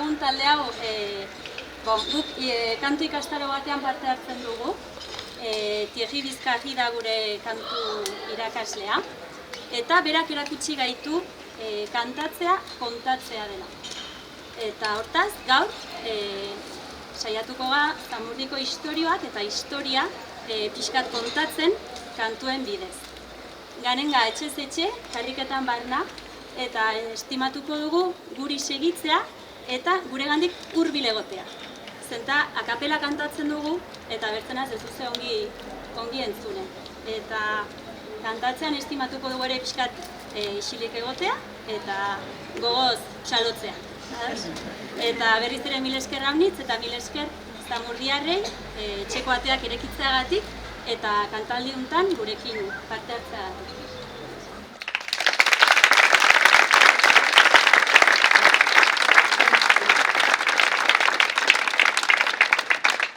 dezagun talde hau, guk kantu ikastaro batean parte hartzen dugu. Thierry Bizkarri da gure kantu irakaslea. Eta berak erakutsi gaitu kantatzea, kontatzea dela. Eta hortaz, gaur, saiatuko ga Zamurdiko istorioak eta historia pixkat kontatzen kantuen bidez. Ganenga etxez etxe, karriketan barna, eta estimatuko dugu guri segitzea eta guregandik hurbil egotea. Zenta akapela kantatzen dugu eta bertzenaz ez duze ongi entzunen. Eta kantatzean estimatuko dugu ere pixkat isilik egotea eta gogoz txalotzea. Eta berriz ere mil esker Raunitz eta mil esker Zamurdiarrei etxeko ateak irekitzeagatik eta kantaldi hontan gurekin parte hartzeagatik.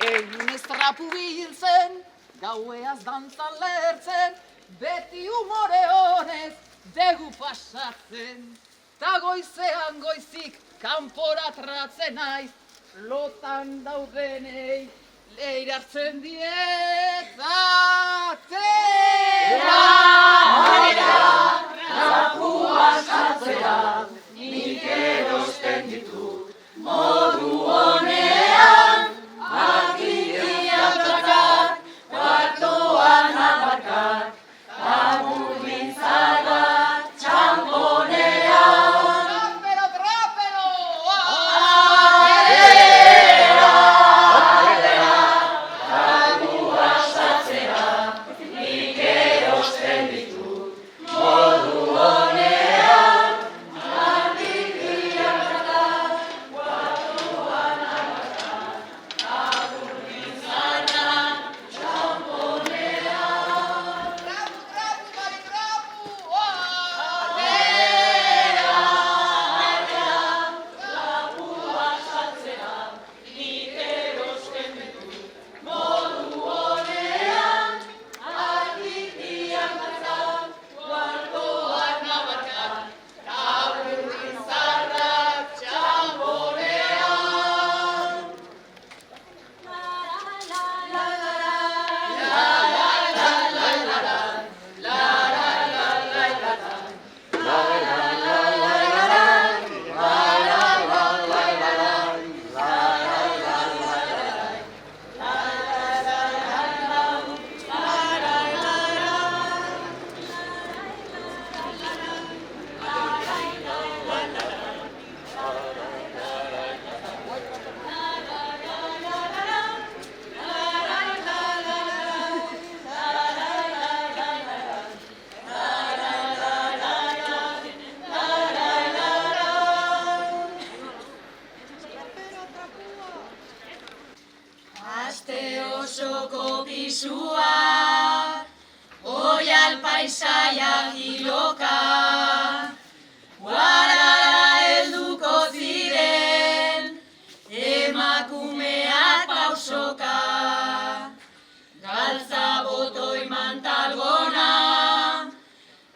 Egin estrapu biltzen, gaueaz dantzan lertzen, beti umore honez degu pasatzen. Ta goizean goizik kanpora tratzen naiz, lotan daudenei leirartzen diet. Atera! Trapu pasatzea, nik erosten ditut modu honean. Argitiak dakar, kuartoan abarkar, aburrin zagar, txamponean. Trapero, trapero! Atera! Atera! Trapu pasatzea, nik erosten ditut modu honean. Argitiak dakar, kuartoan abarkar, aburrin zagar, txamponean. Trapu, trapu, mari trapu! Atera! Atera! Trapu pasatzea, nik erosten ditut modu honean. Argitiak dakar, kuartoan abarkar, aburrin zagar, txamponean. Aste osoko pisua, oial paisaia giloka, guarara helduko ziren, emakumeak pausoka. Galtza botoi mantalgona,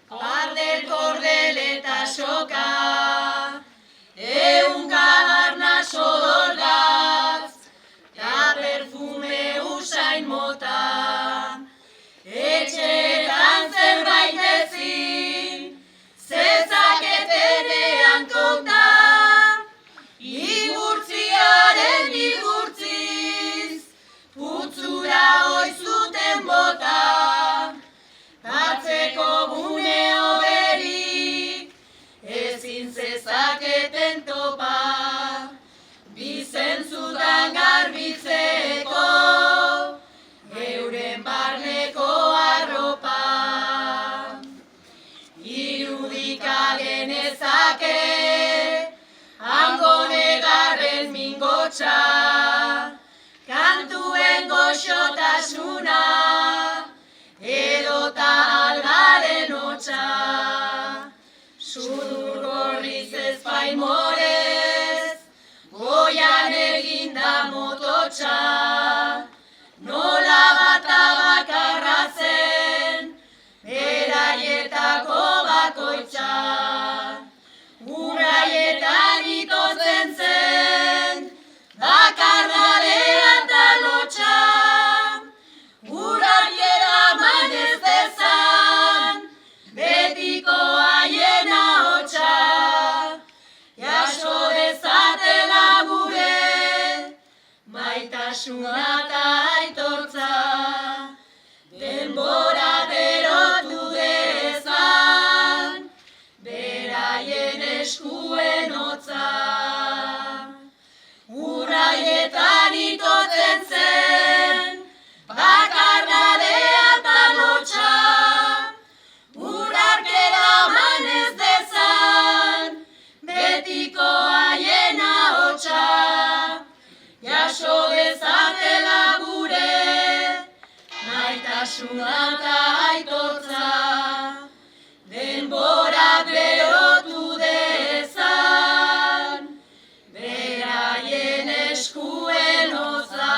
pardel kordel eta soka, ehunka arnas odolgatz, ta perfume usain mota. Etxeetan zerbait ezin, zezaketenean konta, igurtziaren igurtziz, putzura oizuten bota. Batzeko gune hoberik, ezin zezaketen topa, bizentzutan garbitzeko, euren barneko arropa. Irudika genezake, hango negarren mingotxa, kantuen goxotasuna, edota albaren hotxa. Sudur gorriz ezpain morez, goian eginda mototxa, nola bata bakarra zen, beraietako bakoitza. Uraietan itotzen zen, Maitasuna eta aitortza, denborak berotu dezan, beraien eskuen hotza.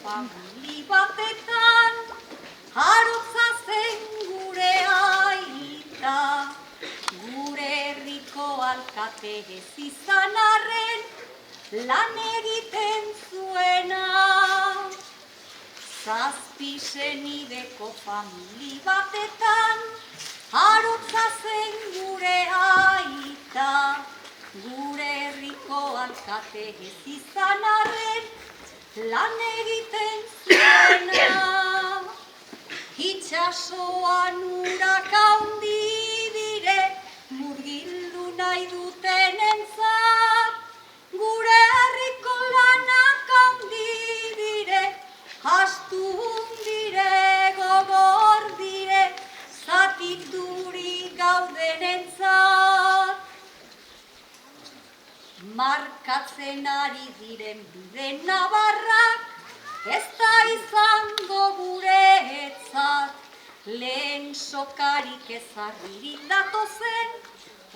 Famili batetan, jarotza zen gure aita, gure herriko alkate ez izan arren, lan egiten zuena. Zazpi senideko famili batetan, jarotza zen gure aita, gure herriko alkate ez izan arren, lan egiten zuena. Itxasoan urak handi dire, murgildu nahi duten entzat, gure herriko lanak handi dire, astun dire, gogor dire, zatiturik gauden entzat. Markatzen ari diren bide nabarrak, ez da izango guretzat, lehen sokarik ezarririk datozen,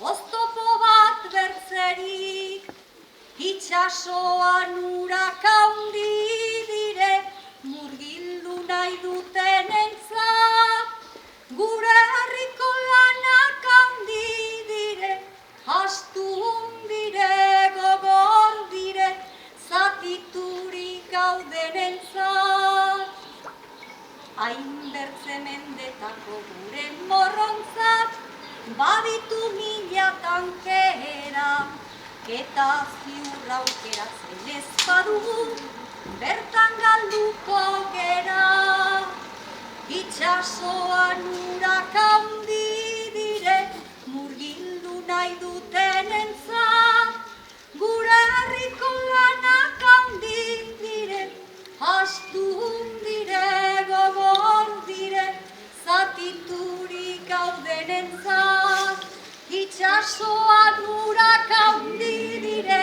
oztopo bat bertzerik, itxasoan urak handi dire, murgildu nahi dutenentzat, gure herriko lanak handi dire, astun dire, gogor dire, zatiturik gaudenentzat. Hain bertze mendetako gure morrontzat, baditu mila tankera, eta ziur aukeratzen ez badugu, bertan galduko gera. Itxasoan urak handi dire, murgildu nahi dutenentzat, gure herriko lanak handi dire, astun dire, gogor dire, zatiturik gaudenentzat. Itxasoan urak handi dire,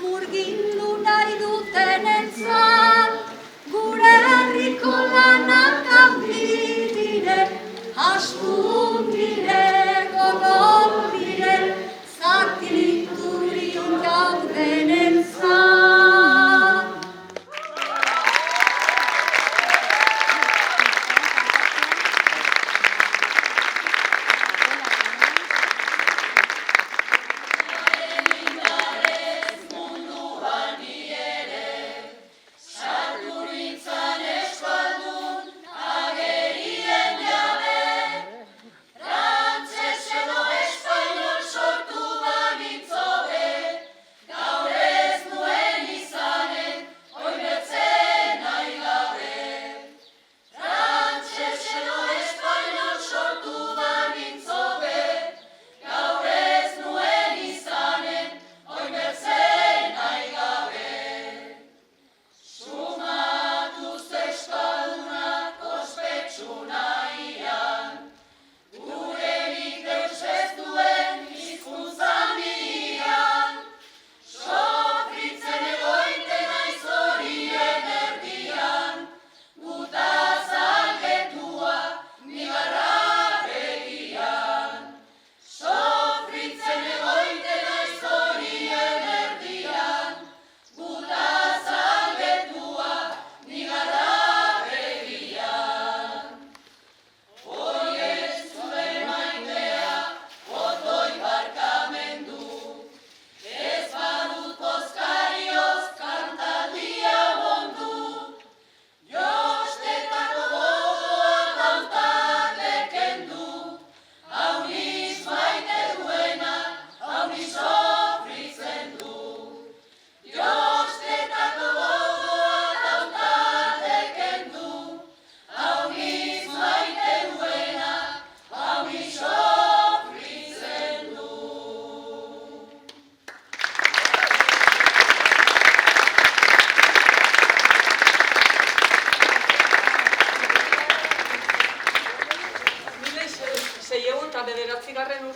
murgildu nahi dutenentzat, gure herriko lanak handi dire, astun dire, gogor dire, zatiturik gaudenentzat.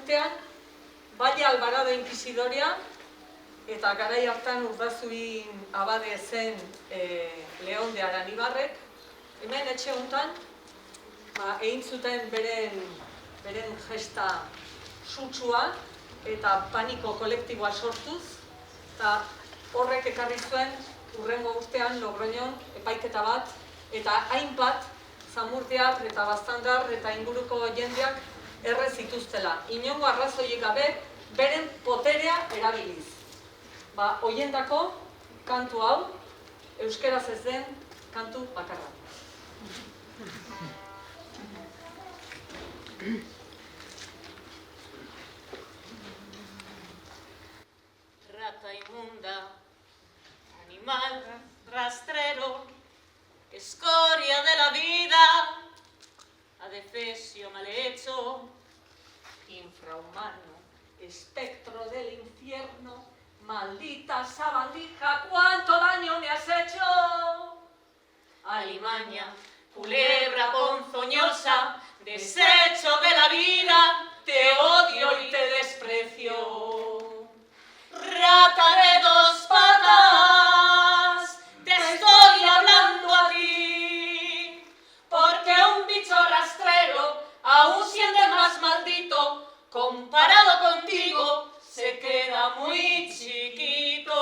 urtean, Baia Alvarado Inquisidoria, eta garai hartan Urdazuin abade zen Leon de Aranibarrek, hemen etxe honetan, egin zuten beren gesta sutsua eta paniko kolektiboa sortuz, eta horrek ekarri zuen hurrengo urtean Logroñon epaiketa bat, eta hainbat Zamurdiar eta Baztandar eta inguruko jendeak erre zituztela. Inongo arrazoirik gabe, beren poterea erabiliz. Hoiendako kantu hau, euskeraz ez den kantu bakarra. Rata inmunda, animal rastrero, escoria de la vida, adefesio mal hecho, infrahumano, espectro del infierno, maldita sabandija, ¿cuánto daño me has hecho? alimaña, culebra ponzoñosa, desecho de la vida, Te odio y te desprecio. rata de dos patas, te estoy hablando a ti, Porque un bicho rastrero, aún siendo el más maldito, comparado contigo se queda muy chiquito.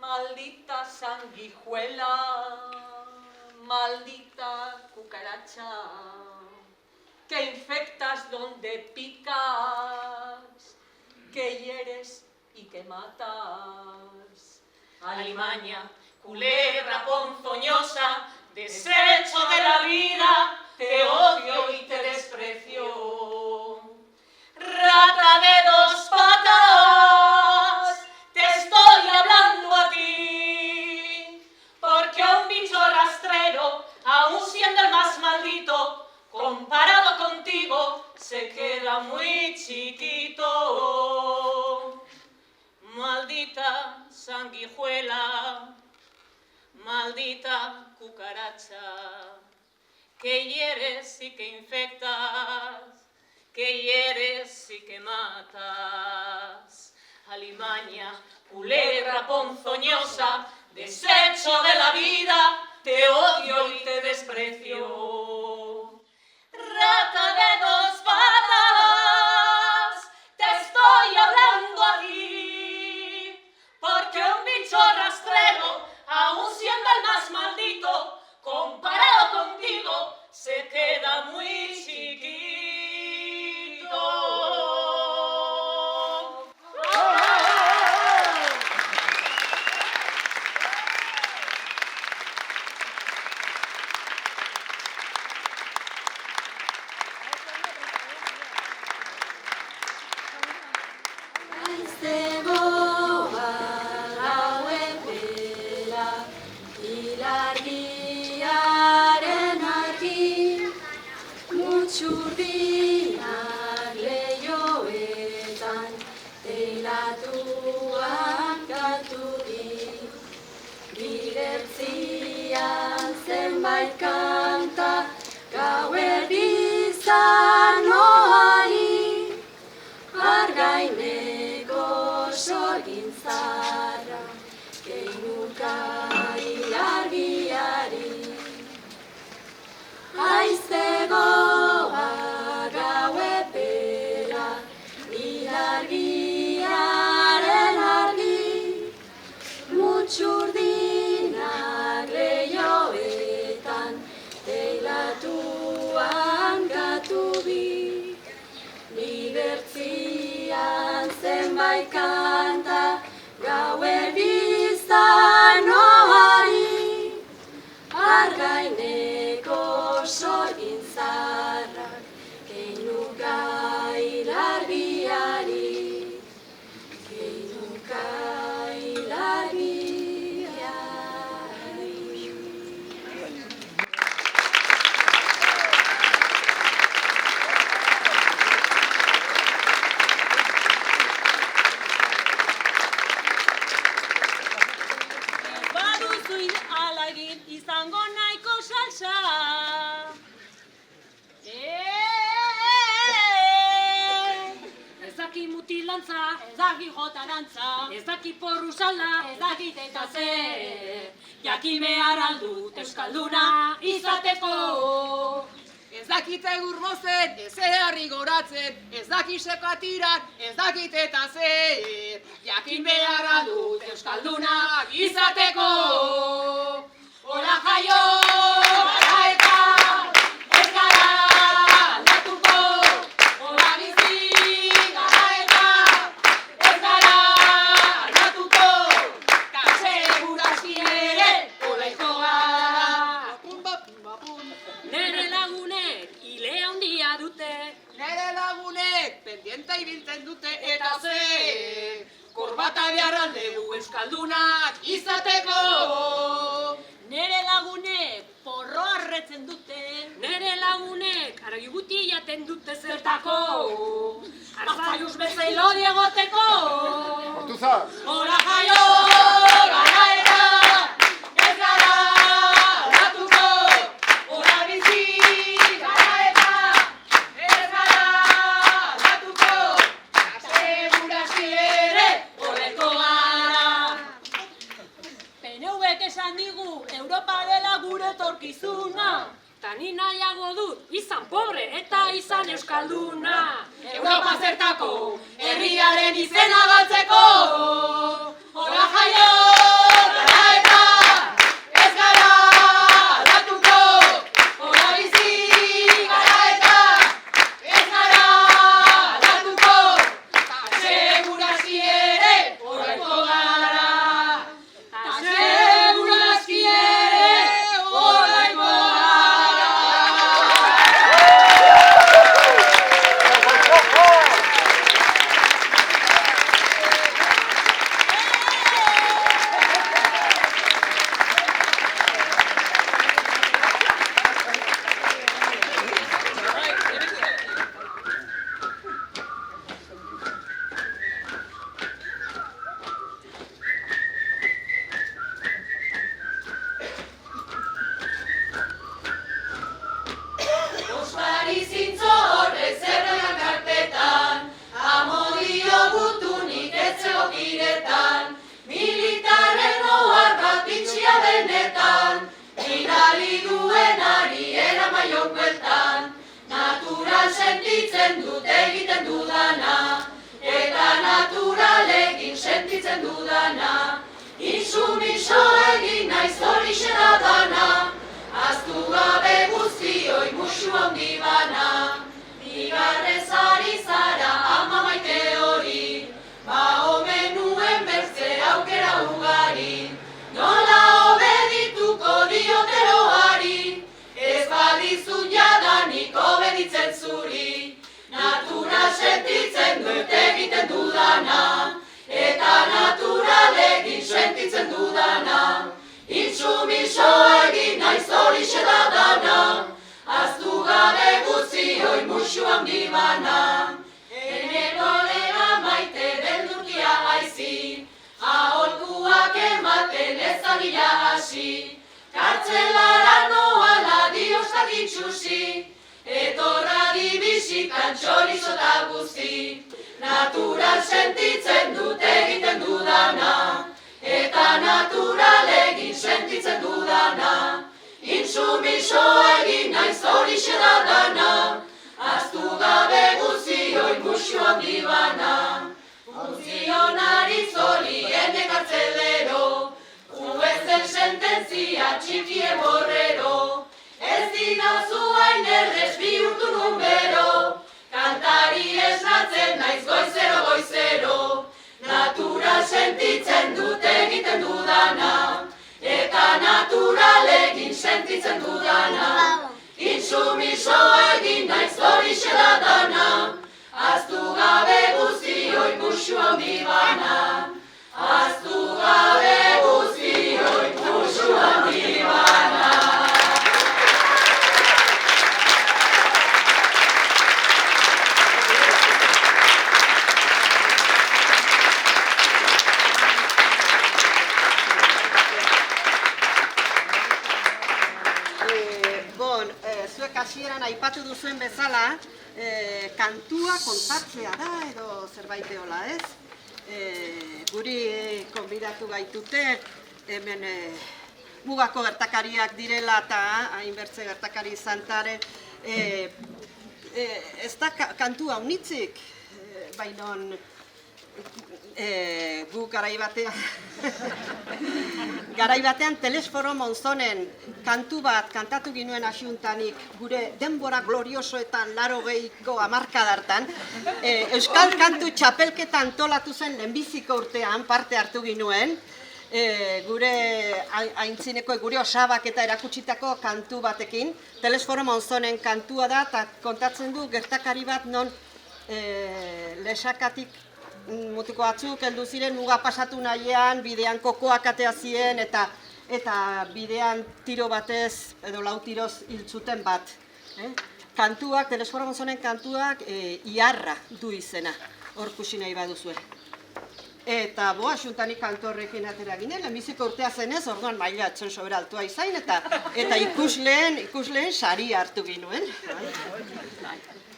Maldita sanguijuela, maldita cucaracha, que infectas donde picas, que hieres y que matas. Alimaña, culebra ponzoñosa, desecho de la vida, te odio y te desprecio. Rata de dos patas, te estoy hablando a ti, porque un bicho rastrero, aun siendo el más maldito, comparado contigo, se queda muy chiquito. Maldita sanguijuela, maldita cucaracha, que hieres y que infectas, que hieres y que matas. Alimaña, culebra ponzoñosa, desecho de la vida, te odio y te desprecio. Rata de dos patas, te estoy hablando a ti, porque un bicho rastrero, aun siendo el más maldito, comparado contigo, se queda muy chiquito. Txurdinak lehioetan teilatuan gaturik, bidertzian zenbait kanta gauerdizan oari, argaineko sorgin zarra keinuka ilargiari. Aizegoa gauepera, ilargiaren argi, mutxurdinak lehioetan teilatuan gatubik, bidertzian zenbait kanta gauerdizan oari, argaineko sorgin zarrak keinuka ilargiari, keinuka ilargiari. Baduzu alagin izango nahiko salsa. Ez daki mutilantza, ez daki jotarantza, ez daki porru salda, ez daki eta zer. Jakin behar aldut euskalduna izateko. Ez dakite gurmozen, ez herri goratzen, ez daki sekatiran, ez dakit eta zer. Jakin beharra dut euskaldunak izateko. Hola jaio, gara eta ez gara aldatuko. Hola bizi, gara eta ez gara aldatuko. Ta segurazki ere, hola iko gara. Nere lagunek ile handia dute, Nere lagunek pendienta ibiltzen dute eta ze. Korbata behar aldegu euskaldunak izateko. nere lagunek porro arretzen dute, nere lagunek argi guti jaten dute zertako, arzaiuz bezailo diegoteko. Hola jaio, gara eta ez gara aldatuko. Hola bizi, gara eta ez gara aldatuko. Segurazki ere horreko gara. PNVk esan digu Europa dela gure etorkizuna, ta ni nahiago dut izan pobre eta izan euskalduna. Europa zertako, herriaren izena galtzeko. Hora jaio, gara eta ez gara aldatuko. Hora bizi, gara eta ez gara aldatuko. Segurazki ere, horreko gara. Segurazki ere, horreko gara. Ospari zintzo horrek zerroian karpetan, amodio gutunik etzegokiretan, militarren ohar bat bitxia benetan, bidali duenari eramaion bueltan, natural sentitzen dut egiten dudana, eta naturalegin sentitzen dudana, intsumiso egin naiz horixe da dana, aztu gabe guztioi musu handi bana, bigarrez ari zara ama maite hori, ba omen nuen bertze aukera ugari, nola obedituko dioteroari, ez badizu jadanik obeditzen zuri, natural sentitzen dut egiten dudana, eta naturalegin sentitzen dudana, intsumiso egin naiz horixe da dana, aztu gabe guztioi musu handi bana. Ene kolera maite beldurkia aizi, aholkuak ematen ez agila hasi, kartzelara noala diostak itxusi, etorra dibisikan txorizo eta guzti, natural sentitzen dut egiten dudana, eta naturalegin sentitzen dudana, intsumiso egin naiz horixe da dana, aztu gabe guztioi musu handi bana, funtzionari zolien ekartzelero, juezen sententzia txikie borrero, ez dinazu hain errez bihurtu numero, kantari esnatzen naiz goizero goizero, natural sentitzen dut egiten dudana, eta naturalegin sentitzen dudana, intsumiso egin naiz horixe da dana, aztu gabe guztioi musu handi bana, aztu gabe guztioi musu handi bana. Zuek hasieran aipatu duzuen bezala, kantua kontatzea da edo zerbait deola, ez? Guri konbidatu gaitute, hemen mugako gertakariak direla eta hainbertze gertakari izantare, ez da kantua unitzik, bainon gu garai batean Telesforo Monzonen kantu bat kantatu ginuen asuntanik gure denbora gloriosoetan 80ko hamarkadartan Euskal Kantu Txapelketa antolatu zen lehenbiziko urtean parte hartu ginuen gure aintzineko gure osabak eta erakutsitako kantu batekin Telesforo Monzonen kantua da eta kontatzen du gertakari bat non lesakatik mutiko batzuk heldu ziren muga pasatu nahian, bidean kokoak atea ziren eta bidean tiro batez edo lau tiroz hiltzuten bat. Kantuak, Telesforo Monzonen kantuak iarra du izena, hor kusi nahi baduzue. Eta asuntanik kantu horrekin atera ginen, lehenbiziko urtea zenez, orduan maila etzen sobera altua izain eta ikusleen sari hartu ginuen.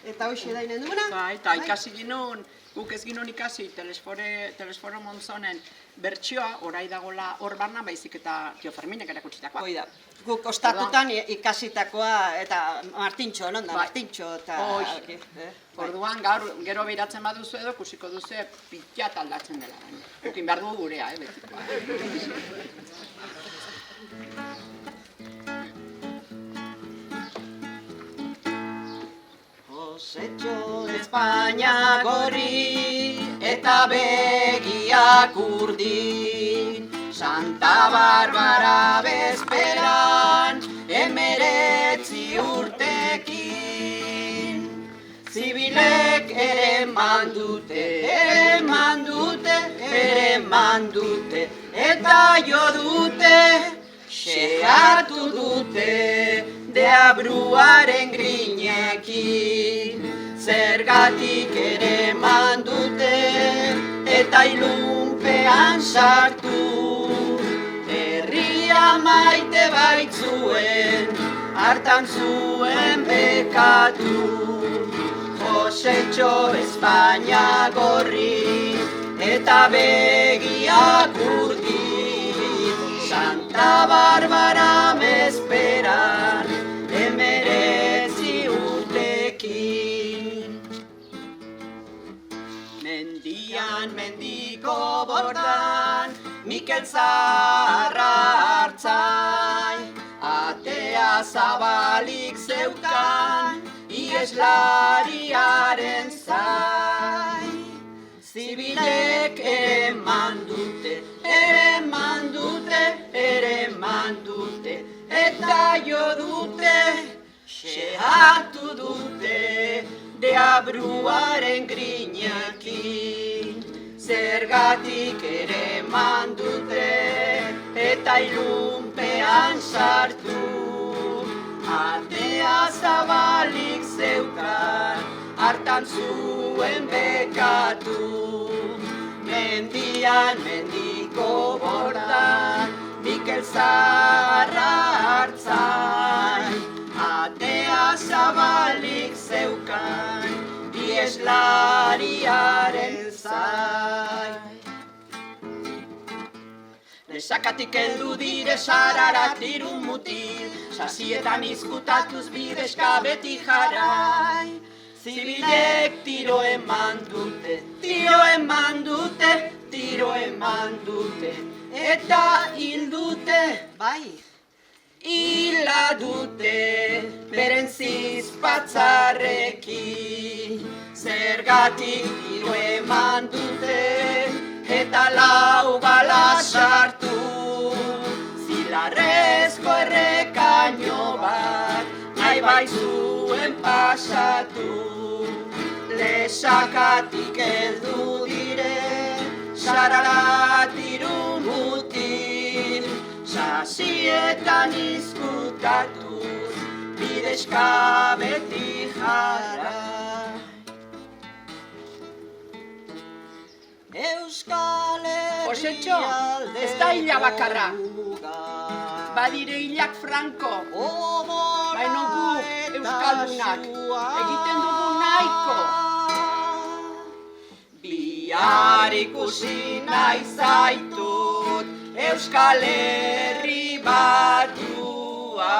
eta hoxe da inen duguna. Bai, eta ikasi ginun, guk ez ginun ikasi Telesforo Monzonen bertsioa, orai dagola hor barna, baizik eta Tio Ferminek erakutsitakoa. Hoi da. Guk ostatutan ikasitakoa eta Martintxo, non da, Martintxo eta... Orduan, gaur, gero behiratzen baduzu edo, kusiko duzu pilat aldatzen dela. Gukin behar dugu gurea, betikoa. Josetxo Espainia gorri eta begiak urdin, Santa Barbara bezperan 19 urtekin. Zibilek ere mandute, eta jo dute, xeatu dute, deabruaren grinekin. Zergatik ere mandute, eta ilunpean sartu, herria maite baitzuen, hartan zuen bekatu. Josetxo Espainia gorri eta begiak urdin, Santa Barbara bezperan 19 urtekin. Mendian mendiko bordan Mikel Zaharra hartzai, atea zabalik zeukan ieslariaren zai. Zibilek ere mandute, eta jo dute, xehatu dute, deabruaren grinekin. Zergatik ere mandute, eta ilunpean sartu, atea zabalik zeukan, hartan zuen bekatu. Mendian mendiko bordan, Mikel Zaharra hartzai, atea zabalik zeukan, ieslariaren zai. Lesakatik heldu dire sararat irun mutil, sasietan izkutatuz bidezka beti jarai. Zibilek tiro eman dute, eta hil dute, bai, hila dute, beren zizpatzarrekin. Zergatik tiro eman dute, eta 4 bala sartu, zilarrezko errekaino bat, nahi baitzuen pasatu. Lesakatik heldu dire, sararat irun mutil, sasietan izkutatuz, bidezka beti jara. Euskal Josetxo, ez da hila bakarra. Badire hilak franko, baino guk euskaldunak egiten dugu nahiko. Bihar ikusi nahi zaitut Euskal Herri batua.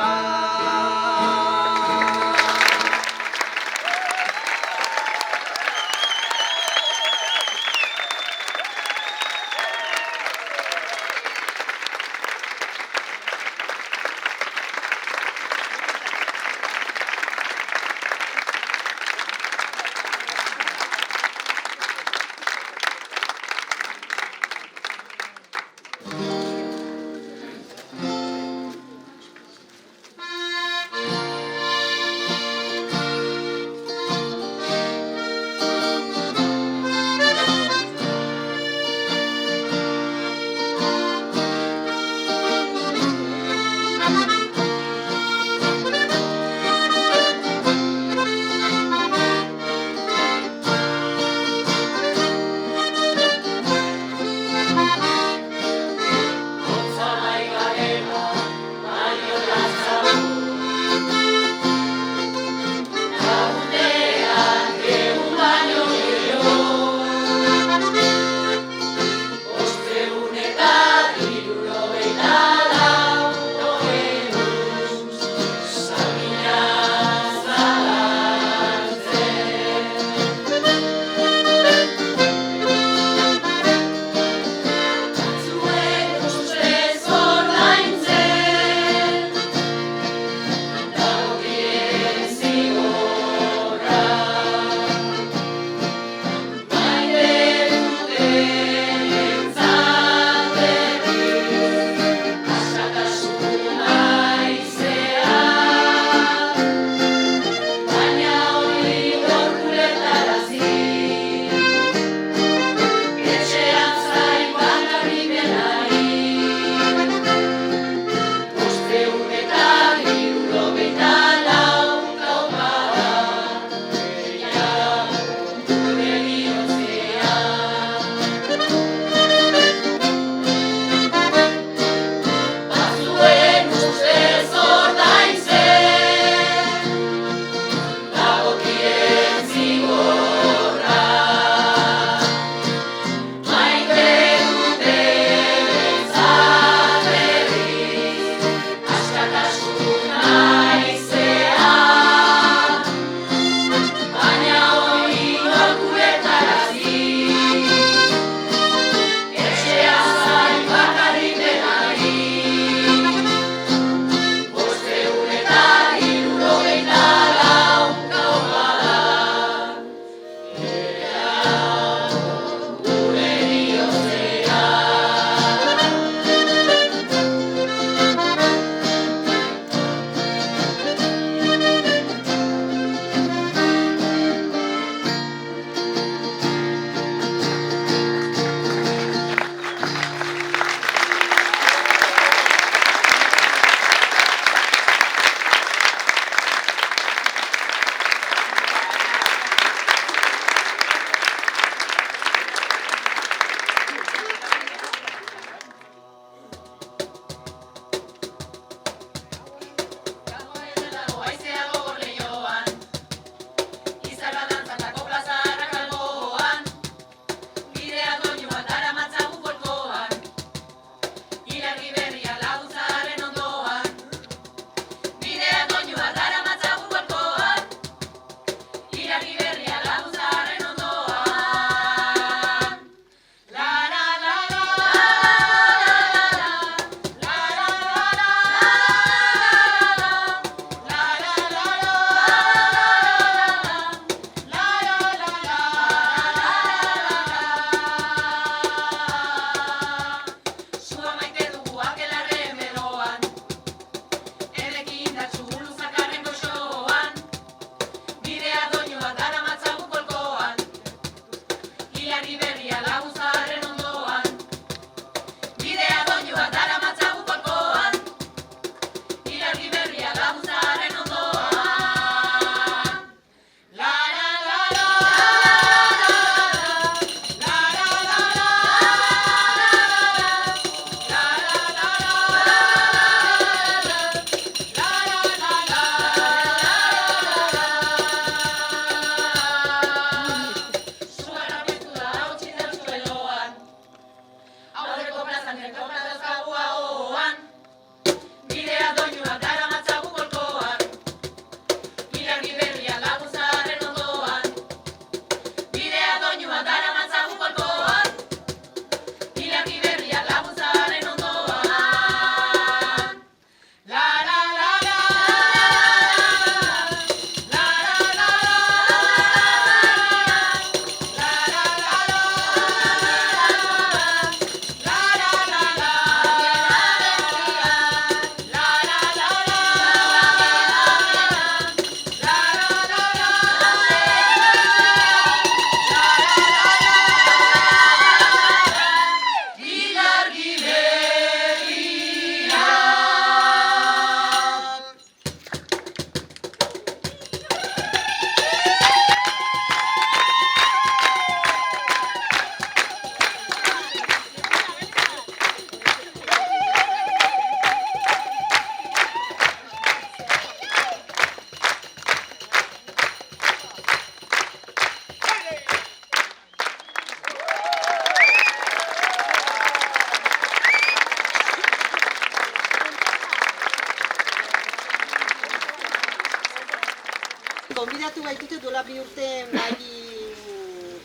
baitute duela 2 urte bai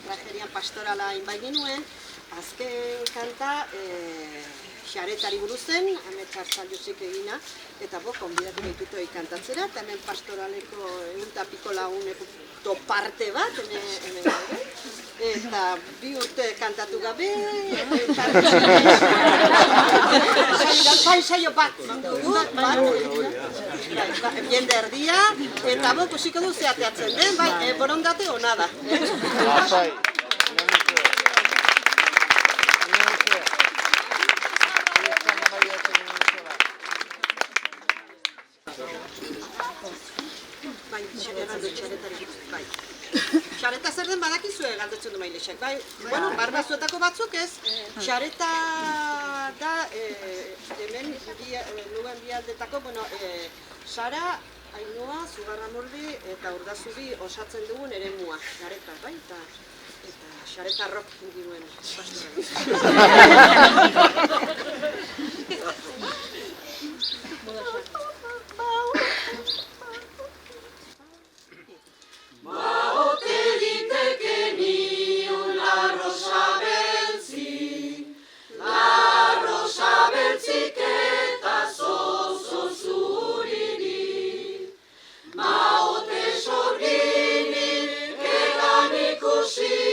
tragedian pastorala inbai ginuen, azken kanta xaretari buruz zen, amets hartzailusik egina, eta konbidatu gaitute hori kantatzera, eta hemen pastoraleko 100 laguneko parte bat, hemen gaude. Eta 2 urte kantatu gabe, saio bat dugu, jende erdia, eta kusiko du zeateatzen den, bai, borondate hona da. Xareta zer den badakizue galdetzen du Mailexek, bai? Bueno, barbazuetako batzuk ez, xareta da, hemen luen bialdetako, Sara, Ainhoa, Zugarramurdi eta Urdazubi osatzen dugun eremua, xareta, bai? Eta xareta rock duen Maote sorgini, egan ikusi